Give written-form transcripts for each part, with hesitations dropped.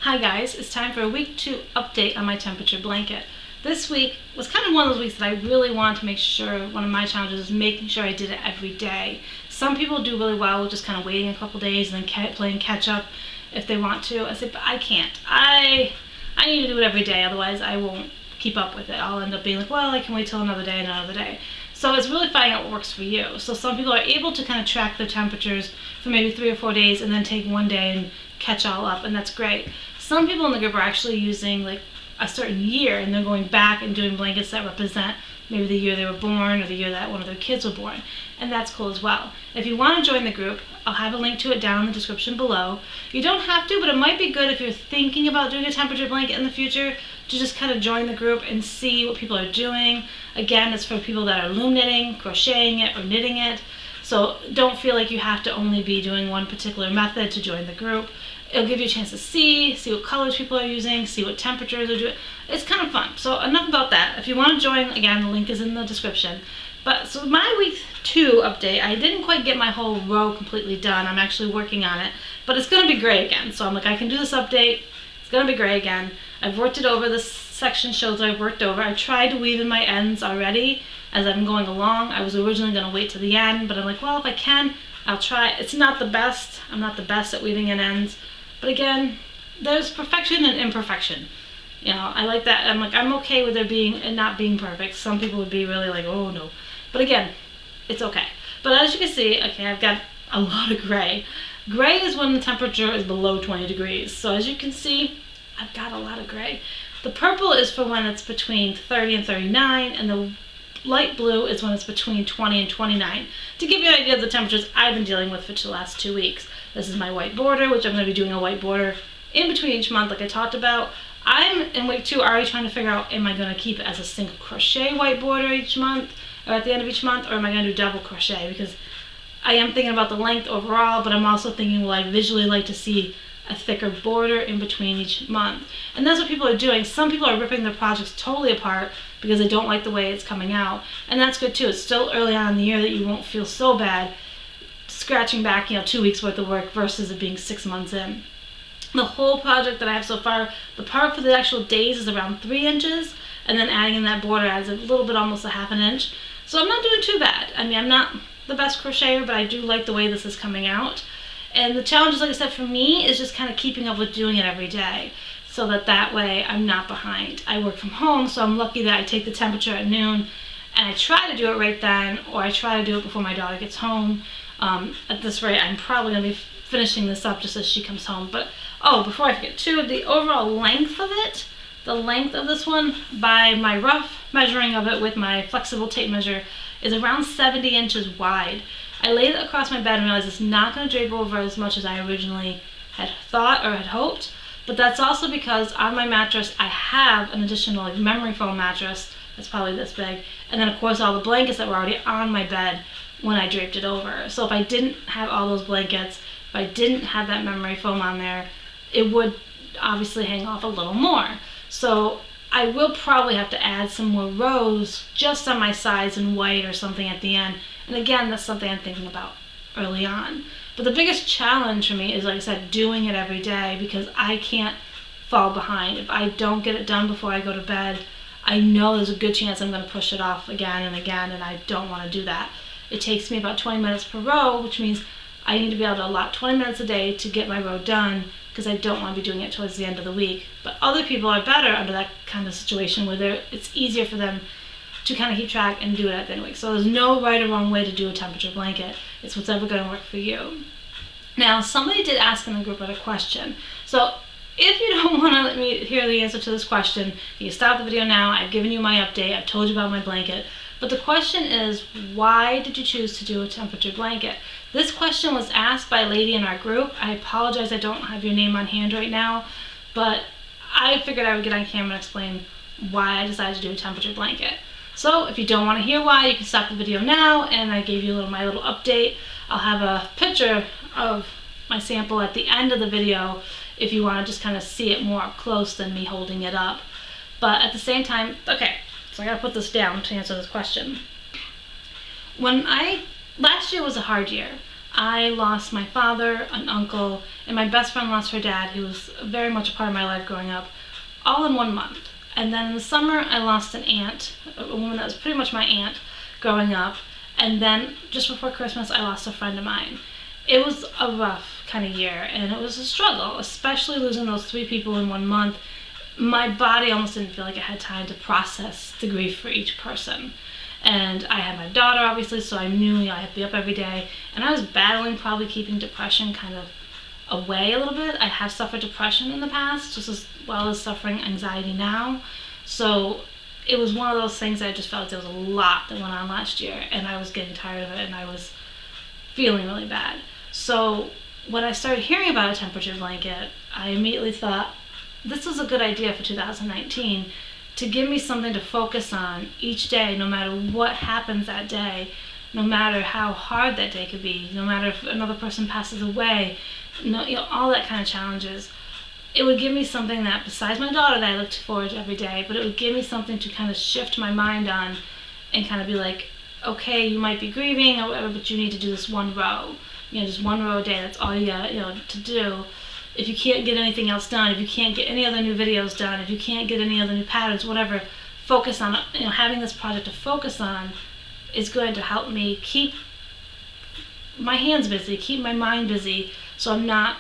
Hi guys, it's time for a week 2 update on my temperature blanket. This week was kind of one of those weeks that I really wanted to make sure, one of my challenges is making sure I did it every day. Some people do really well with just kind of waiting a couple days and then playing catch up if they want to. I say, but I can't. I need to do it every day, otherwise I won't keep up with it. I'll end up being like, well, I can wait till another day and another day. So it's really finding out what works for you. So some people are able to kind of track their temperatures for maybe 3 or 4 days and then take one day and catch all up, and that's great. Some people in the group are actually using like a certain year and they're going back and doing blankets that represent maybe the year they were born or the year that one of their kids were born, and that's cool as well. If you want to join the group, I'll have a link to it down in the description below. You don't have to, but it might be good if you're thinking about doing a temperature blanket in the future to just kind of join the group and see what people are doing. Again, it's for people that are loom knitting, crocheting it, or knitting it. So don't feel like you have to only be doing one particular method to join the group. It'll give you a chance to see what colors people are using, see what temperatures are doing. It's kind of fun. So enough about that. If you want to join, again, the link is in the description. But so my week 2 update, I didn't quite get my whole row completely done. I'm actually working on it, but it's going to be gray again. So I'm like, I can do this update. It's going to be gray again. I've worked it over. This section shows I've worked over. I tried to weave in my ends already as I'm going along. I was originally going to wait to the end, but I'm like, well, if I can, I'll try. It's not the best. I'm not the best at weaving in ends. But again, there's perfection and imperfection. You know, I like that. I'm like, I'm okay with there being and not being perfect. Some people would be really like, oh no. But again, it's okay. But as you can see, okay, I've got a lot of gray. Gray is when the temperature is below 20 degrees. So as you can see, I've got a lot of gray. The purple is for when it's between 30 and 39, and the light blue is when it's between 20 and 29. To give you an idea of the temperatures I've been dealing with for the last 2 weeks. This is my white border, which I'm going to be doing a white border in between each month like I talked about. I'm in week 2 already trying to figure out, am I going to keep it as a single crochet white border each month or at the end of each month, or am I going to do double crochet? Because I am thinking about the length overall, but I'm also thinking, well, I visually like to see a thicker border in between each month. And that's what people are doing. Some people are ripping their projects totally apart because they don't like the way it's coming out. And that's good too. It's still early on in the year that you won't feel so bad scratching back, 2 weeks worth of work versus it being 6 months in. The whole project that I have so far, the part for the actual days is around 3 inches, and then adding in that border adds a little bit, almost a half an inch. So I'm not doing too bad. I mean, I'm not the best crocheter, but I do like the way this is coming out. And the challenge, like I said, for me is just kind of keeping up with doing it every day so that way I'm not behind. I work from home, so I'm lucky that I take the temperature at noon and I try to do it right then, or I try to do it before my daughter gets home. At this rate, I'm probably going to be finishing this up just as she comes home. But, oh, before I forget too, the overall length of it, the length of this one by my rough measuring of it with my flexible tape measure is around 70 inches wide. I laid it across my bed and realized it's not going to drape over as much as I originally had thought or had hoped, but that's also because on my mattress I have an additional memory foam mattress that's probably this big, and then of course all the blankets that were already on my bed when I draped it over. So if I didn't have all those blankets, if I didn't have that memory foam on there, it would obviously hang off a little more. So I will probably have to add some more rows just on my sides in white or something at the end. And again, that's something I'm thinking about early on. But the biggest challenge for me is, like I said, doing it every day, because I can't fall behind. If I don't get it done before I go to bed, I know there's a good chance I'm going to push it off again and again, and I don't want to do that. It takes me about 20 minutes per row, which means I need to be able to allot 20 minutes a day to get my row done, because I don't want to be doing it towards the end of the week. But other people are better under that kind of situation where it's easier for them to kind of keep track and do it at the end of the week. So there's no right or wrong way to do a temperature blanket. It's whatever going to work for you. Now, somebody did ask in the group a question. So if you don't want to let me hear the answer to this question, you can stop the video now. I've given you my update. I've told you about my blanket. But the question is, why did you choose to do a temperature blanket? This question was asked by a lady in our group. I apologize I don't have your name on hand right now, but I figured I would get on camera and explain why I decided to do a temperature blanket. So if you don't want to hear why, you can stop the video now, and I gave you my little update. I'll have a picture of my sample at the end of the video if you want to just kind of see it more up close than me holding it up. But at the same time, okay, so I gotta put this down to answer this question. Last year was a hard year. I lost my father, an uncle, and my best friend lost her dad, who was very much a part of my life growing up, all in 1 month. And then in the summer, I lost an aunt, a woman that was pretty much my aunt growing up. And then just before Christmas, I lost a friend of mine. It was a rough kind of year, and it was a struggle, especially losing those 3 people in 1 month. My body almost didn't feel like it had time to process the grief for each person. And I had my daughter, obviously, so I knew I had to be up every day. And I was battling probably keeping depression kind of away a little bit. I have suffered depression in the past, just as well as suffering anxiety now. So it was one of those things that I just felt like there was a lot that went on last year, and I was getting tired of it, and I was feeling really bad. So when I started hearing about a temperature blanket, I immediately thought, this is a good idea for 2019, to give me something to focus on each day, no matter what happens that day, no matter how hard that day could be, no matter if another person passes away, all that kind of challenges. It would give me something that, besides my daughter that I looked forward to every day, but it would give me something to kind of shift my mind on and kind of be like, okay, you might be grieving or whatever, but you need to do this 1 row. Just 1 row a day, that's all you got, to do. If you can't get anything else done, if you can't get any other new videos done, if you can't get any other new patterns, whatever, focus on, having this project to focus on is going to help me keep my hands busy, keep my mind busy, so I'm not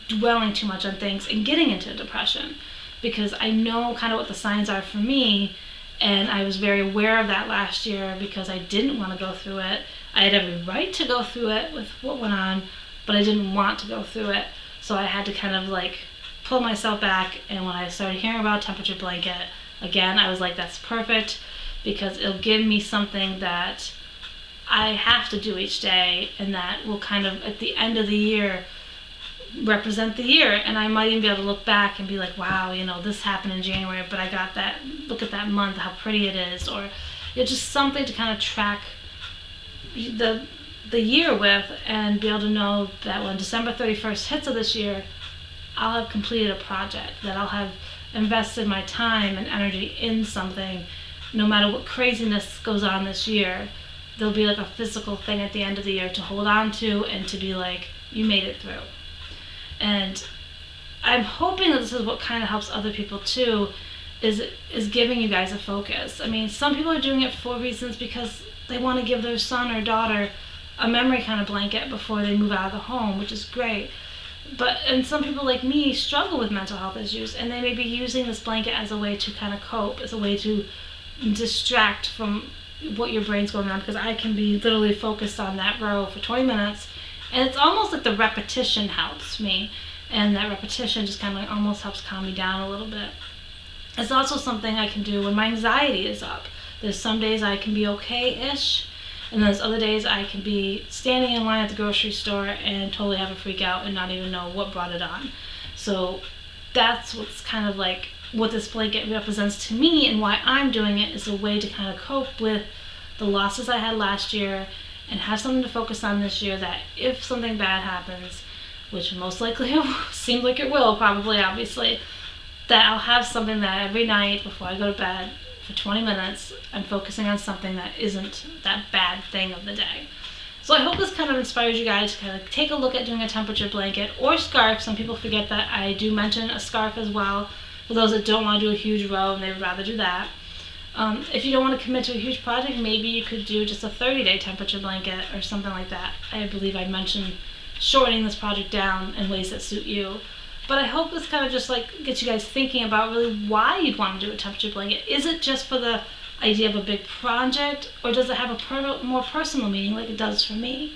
dwelling too much on things and getting into depression. Because I know kind of what the signs are for me, and I was very aware of that last year because I didn't want to go through it. I had every right to go through it with what went on, but I didn't want to go through it. So I had to kind of pull myself back, and when I started hearing about temperature blanket, again, I was like, that's perfect, because it'll give me something that I have to do each day, and that will kind of, at the end of the year, represent the year. And I might even be able to look back and be like, wow, this happened in January, but I got that, look at that month, how pretty it is. Or just something to kind of track the year with, and be able to know that when December 31st hits of this year, I'll have completed a project, that I'll have invested my time and energy in something. No matter what craziness goes on this year, there'll be a physical thing at the end of the year to hold on to, and to be like, you made it through. And I'm hoping that this is what kind of helps other people too, is giving you guys a focus. I mean, some people are doing it for reasons because they want to give their son or daughter a memory kind of blanket before they move out of the home, which is great. And some people like me struggle with mental health issues, and they may be using this blanket as a way to kind of cope, as a way to distract from what your brain's going on, because I can be literally focused on that row for 20 minutes, and it's almost like the repetition helps me, and that repetition just kind of almost helps calm me down a little bit. It's also something I can do when my anxiety is up. There's some days I can be okay-ish, and there's other days I can be standing in line at the grocery store and totally have a freak out and not even know what brought it on. So that's what's kind of what this blanket represents to me, and why I'm doing it is a way to kind of cope with the losses I had last year, and have something to focus on this year, that if something bad happens, which most likely seems like it will, probably, obviously, that I'll have something that every night before I go to bed, for 20 minutes, I'm focusing on something that isn't that bad thing of the day. So I hope this kind of inspires you guys to kind of take a look at doing a temperature blanket or scarf. Some people forget that I do mention a scarf as well, for those that don't want to do a huge row and they would rather do that. If you don't want to commit to a huge project, maybe you could do just a 30-day temperature blanket or something like that. I believe I mentioned shortening this project down in ways that suit you. But I hope this kind of just gets you guys thinking about really why you'd want to do a temperature blanket. Is it just for the idea of a big project, or does it have a more personal meaning like it does for me?